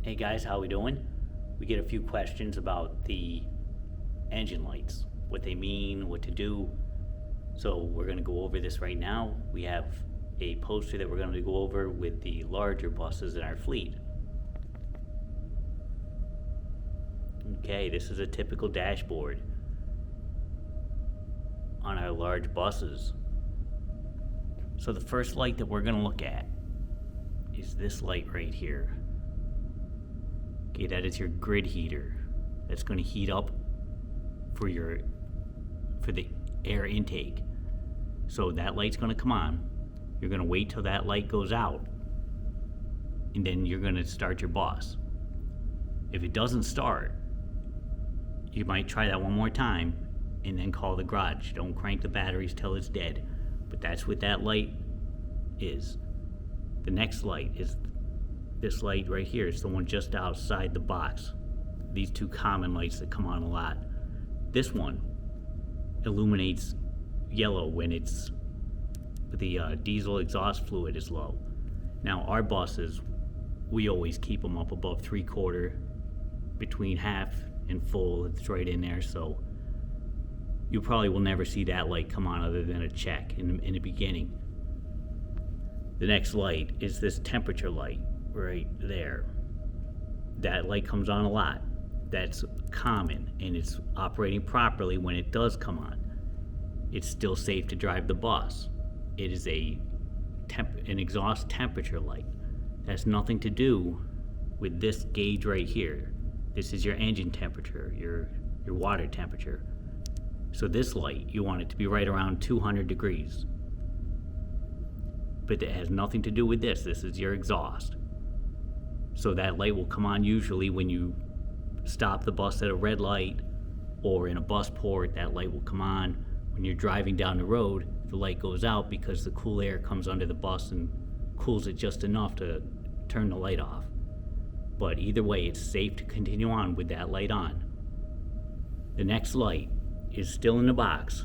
Hey guys, how we doing? We get a few questions about the engine lights, what they mean, what to do. So we're going to go over this right now. We have a poster that we're going to go over with the larger buses in our fleet. Okay, this is a typical dashboard on our large buses. So the first light that we're going to look at is this light right here. Okay, that is your grid heater. That's going to heat up for the air intake. So that light's going to come on. You're going to wait till that light goes out, and then you're going to start your bus. If it doesn't start, you might try that one more time and then call the garage. Don't crank the batteries till it's dead. But that's what that light is. The next light is this light right here. It's the one just outside the box. These two common lights that come on a lot. This one illuminates yellow when it's the diesel exhaust fluid is low. Now our buses, we always keep them up above 3/4, between half and full. It's right in there, so you probably will never see that light come on other than a check in the beginning. The next light is this temperature light right there. That light comes on a lot. That's common, and it's operating properly when it does come on. It's still safe to drive the bus. It is an exhaust temperature light. That's nothing to do with this gauge right here. This is your engine temperature, your water temperature. So this light, you want it to be right around 200 degrees. But it has nothing to do with this. This is your exhaust. So that light will come on usually when you stop the bus at a red light or in a bus port. That light will come on. When you're driving down the road, the light goes out because the cool air comes under the bus and cools it just enough to turn the light off. But either way, it's safe to continue on with that light on. The next light is still in the box.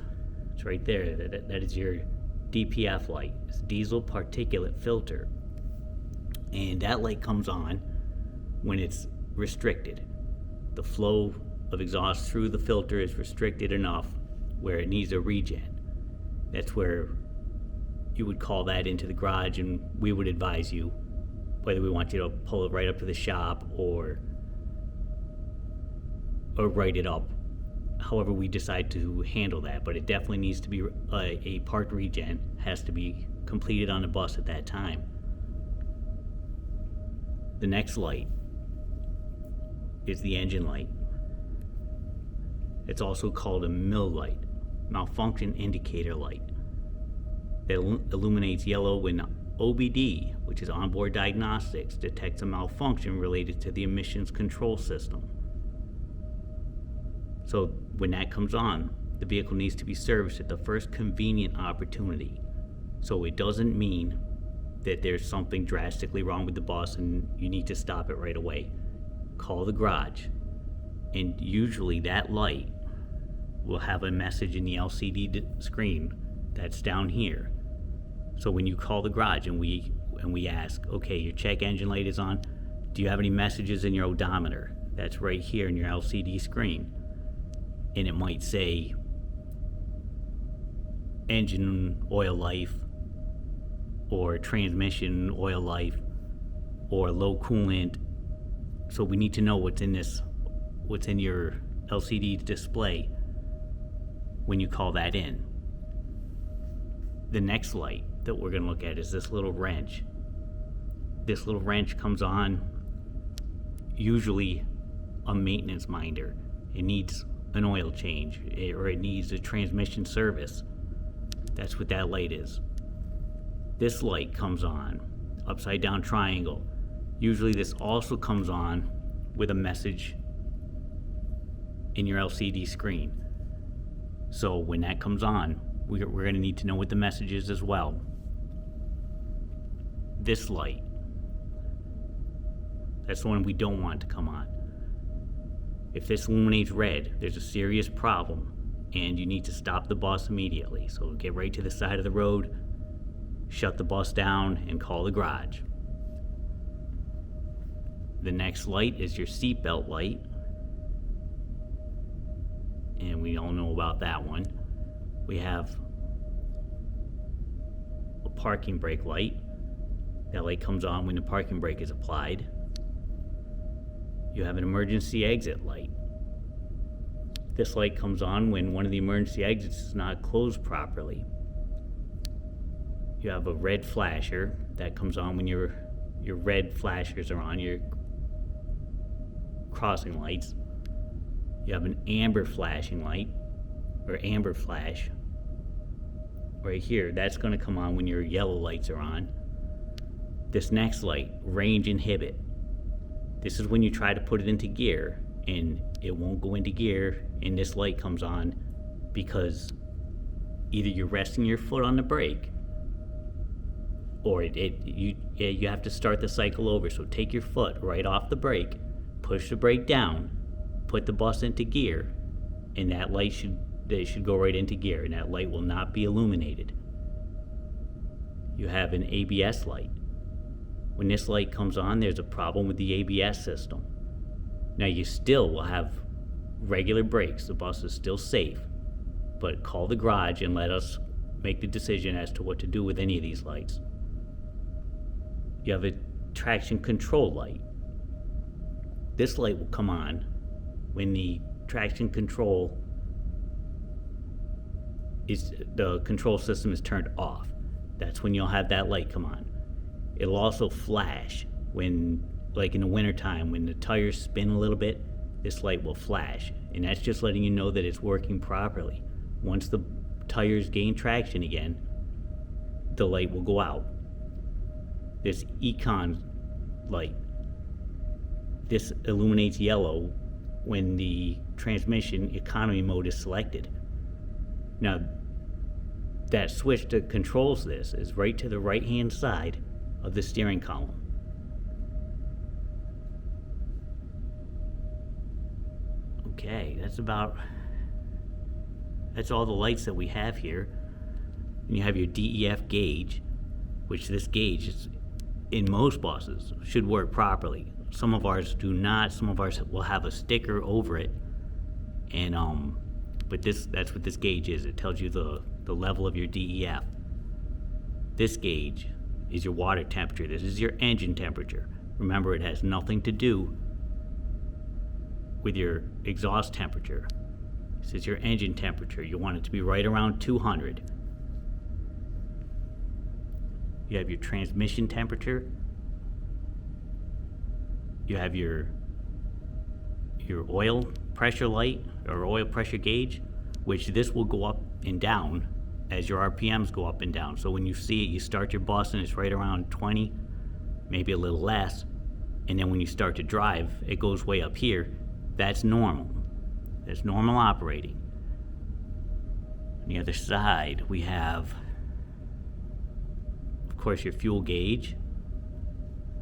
It's right there. That is your DPF light. It's diesel particulate filter. And that light comes on when it's restricted. The flow of exhaust through the filter is restricted enough where it needs a regen. That's where you would call that into the garage, and we would advise you whether we want you to pull it right up to the shop or write it up, however we decide to handle that. But it definitely needs to be a part regen, has to be completed on the bus at that time. The next light is the engine light. It's also called a MIL light, malfunction indicator light. It illuminates yellow when OBD, which is onboard diagnostics, detects a malfunction related to the emissions control system. So when that comes on, the vehicle needs to be serviced at the first convenient opportunity. So it doesn't mean that there's something drastically wrong with the bus and you need to stop it right away. Call the garage, and usually that light will have a message in the LCD screen that's down here. So when you call the garage and we ask, okay, your check engine light is on, do you have any messages in your odometer? That's right here in your LCD screen, and it might say engine oil life, or transmission oil life, or low coolant. So we need to know what's in your LCD display when you call that in. The next light that we're going to look at is this little wrench. This little wrench comes on, usually a maintenance minder. It needs an oil change, or it needs a transmission service. That's what that light is. This light comes on, upside down triangle. Usually this also comes on with a message in your LCD screen. So when that comes on, we're going to need to know what the message is as well. This light, that's the one we don't want to come on. If this illuminates red, there's a serious problem and you need to stop the bus immediately. So get right to the side of the road, shut the bus down, and call the garage. The next light is your seatbelt light. And we all know about that one. We have a parking brake light. That light comes on when the parking brake is applied. You have an emergency exit light. This light comes on when one of the emergency exits is not closed properly. You have a red flasher that comes on when your red flashers are on, your crossing lights. You have an amber flashing light, or amber flash. Right here, that's going to come on when your yellow lights are on. This next light, range inhibit. This is when you try to put it into gear and it won't go into gear, and this light comes on because either you're resting your foot on the brake or you have to start the cycle over. So take your foot right off the brake, push the brake down, put the bus into gear, and that light should go right into gear, and that light will not be illuminated. You have an ABS light. When this light comes on, there's a problem with the ABS system. Now you still will have regular brakes. The bus is still safe, but call the garage and let us make the decision as to what to do with any of these lights. You have a traction control light. This light will come on when the traction control the control system is turned off. That's when you'll have that light come on. It'll also flash when, like in the wintertime, when the tires spin a little bit, this light will flash. And that's just letting you know that it's working properly. Once the tires gain traction again, the light will go out. This Econ light, this illuminates yellow when the transmission economy mode is selected. Now, that switch that controls this is right to the right-hand side of the steering column. Okay, that's all the lights that we have here. And you have your DEF gauge, which this gauge is, in most buses, should work properly. Some of ours do not. Some of ours will have a sticker over it, and but that's what this gauge is. It tells you the level of your DEF. This gauge is your water temperature. This is your engine temperature. Remember, it has nothing to do with your exhaust temperature. This is your engine temperature. You want it to be right around 200. You have your transmission temperature. You have your oil pressure light or oil pressure gauge, which this will go up and down as your RPMs go up and down. So when you see it, you start your bus and it's right around 20, maybe a little less. And then when you start to drive, it goes way up here. That's normal. That's normal operating. On the other side, we have, of course, your fuel gauge.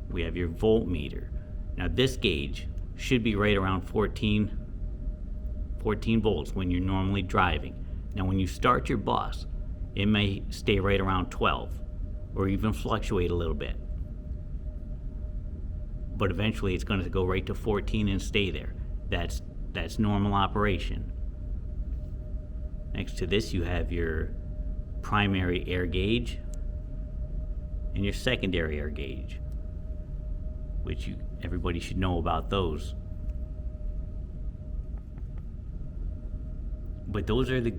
We have your voltmeter. Now this gauge should be right around 14 volts when you're normally driving. Now when you start your bus, it may stay right around 12 or even fluctuate a little bit. But eventually it's going to go right to 14 and stay there. That's normal operation. Next to this you have your primary air gauge and your secondary air gauge, which everybody should know about those. But those are the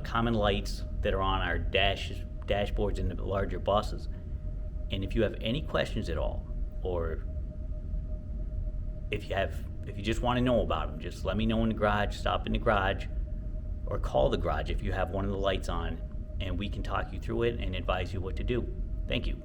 common lights that are on our dashboards in the larger buses. And if you have any questions at all, or if you just want to know about them, just let me know in the garage, stop in the garage, or call the garage if you have one of the lights on, and we can talk you through it and advise you what to do. Thank you.